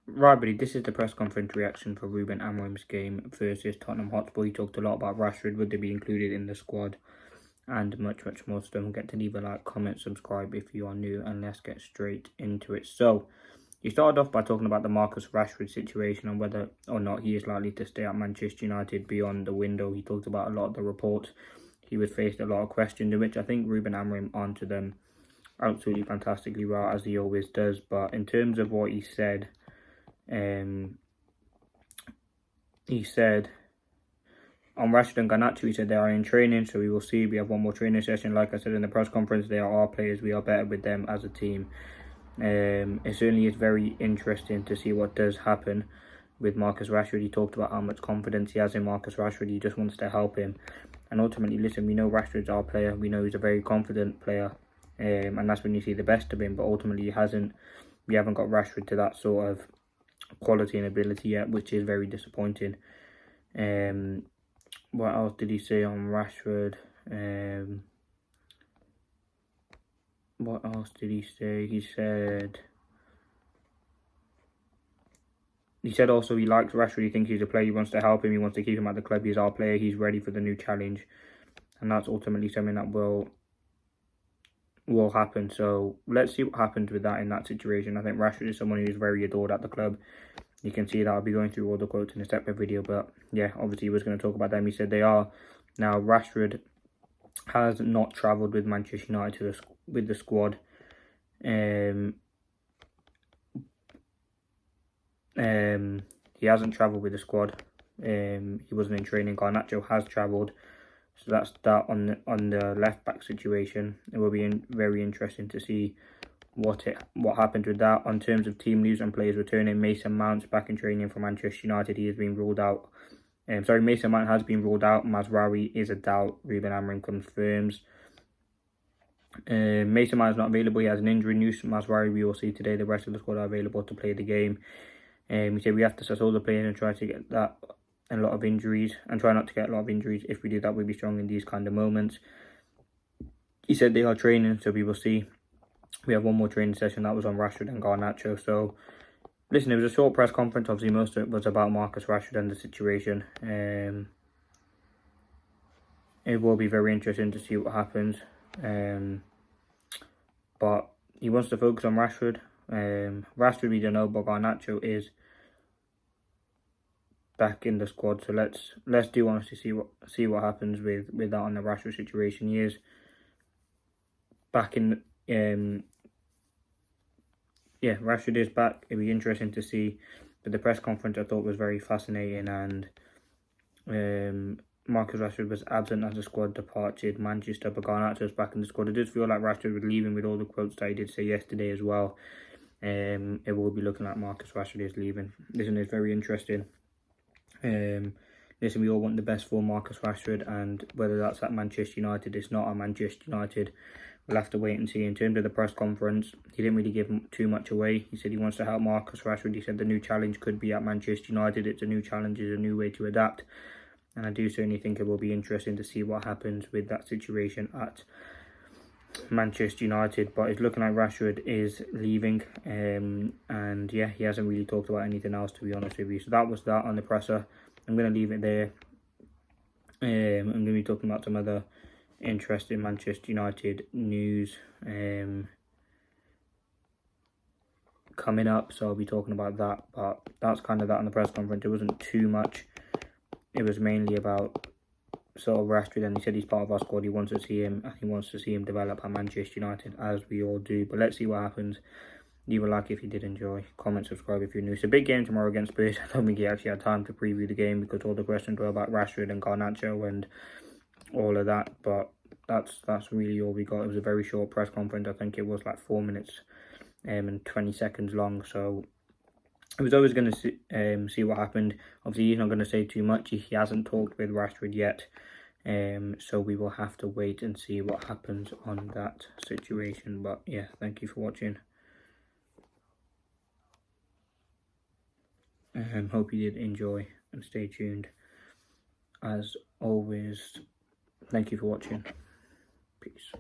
Right, buddy, this is the press conference reaction for Ruben Amorim's game versus Tottenham Hotspur. He talked a lot about Rashford, would they be included in the squad, and much, much more. So don't forget to leave a like, comment, subscribe if you are new, and let's get straight into it. So, he started off by talking about the Marcus Rashford situation and whether or not he is likely to stay at Manchester United beyond the window. He talked about a lot of the reports. He was faced a lot of questions, in which I think Ruben Amorim answered them absolutely fantastically well, as he always does. But in terms of what he said on Rashford and Garnacho, he said they are in training, so we will see. We have one more training session. Like I said in the press conference, they are our players. We are better with them as a team. It certainly is very interesting to see what does happen with Marcus Rashford. He talked about how much confidence he has in Marcus Rashford. He just wants to help him. And ultimately, listen, we know Rashford's our player. We know he's a very confident player. And that's when you see the best of him. But ultimately, we haven't got Rashford to that sort of quality and ability yet, which is very disappointing. What else did he say on Rashford? What else did he say? He said also he likes Rashford. He thinks he's a player. He wants to help him. He wants to keep him at the club. He's our player. He's ready for the new challenge, and that's ultimately something that will happen. So let's see what happens with that in that situation. I think Rashford is someone who is very adored at the club. You can see that. I'll be going through all the quotes in a separate video, but yeah, obviously he was going to talk about them. He said they are. Now, Rashford has not travelled with Manchester United with the squad. He hasn't travelled with the squad. He wasn't in training. Garnacho has travelled. So that's that on the left back situation. It will be very interesting to see what happens with that. On terms of team news and players returning, Mason Mount's back in training for Manchester United. He has been ruled out. Mason Mount has been ruled out. Mazraoui is a doubt. Ruben Amorim confirms. Mason Mount is not available. He has an injury news. Mazraoui we will see today. The rest of the squad are available to play the game. We said we have to assess all the players and try to get that and a lot of injuries, and try not to get a lot of injuries. If we do that, we'll be strong in these kind of moments. He said they are training, so we will see. We have one more training session. That was on Rashford and Garnacho. So, listen, it was a short press conference. Obviously, most of it was about Marcus Rashford and the situation. It will be very interesting to see what happens. But he wants to focus on Rashford. Rashford we don't know, but Garnacho is back in the squad. So let's do honestly see what happens with that on the Rashford situation. He is back in. Yeah, Rashford is back. It'll be interesting to see. But the press conference I thought was very fascinating, and Marcus Rashford was absent as the squad departed Manchester, but Garnacho is back in the squad. It does feel like Rashford was leaving with all the quotes that he did say yesterday as well. It will be looking like Marcus Rashford is leaving. Listen, it's very interesting. Listen, we all want the best for Marcus Rashford, and whether that's at Manchester United, it's not at Manchester United. We'll have to wait and see. In terms of the press conference, he didn't really give too much away. He said he wants to help Marcus Rashford. He said the new challenge could be at Manchester United. It's a new challenge, it's a new way to adapt. And I do certainly think it will be interesting to see what happens with that situation at Manchester United. But it's looking like Rashford is leaving. And yeah, he hasn't really talked about anything else, to be honest with you. So that was that on the presser. I'm going to leave it there. I'm going to be talking about some other interesting Manchester United news coming up, so I'll be talking about that. But that's kind of that on the press conference. It wasn't too much. It was mainly about sort of Rashford, and he said he's part of our squad. He wants to see him, and he wants to see him develop at Manchester United, as we all do. But let's see what happens. Leave a like if you did enjoy. Comment, subscribe if you're new. It's a big game tomorrow against Spurs. I don't think he actually had time to preview the game because all the questions were about Rashford and Garnacho and all of that. But that's really all we got. It was a very short press conference. I think it was like 4 minutes and 20 seconds long. So I was always going to see what happened. Obviously, he's not going to say too much. He hasn't talked with Rashford yet. So we will have to wait and see what happens on that situation. But yeah, thank you for watching. Hope you did enjoy and stay tuned. As always, thank you for watching. Peace.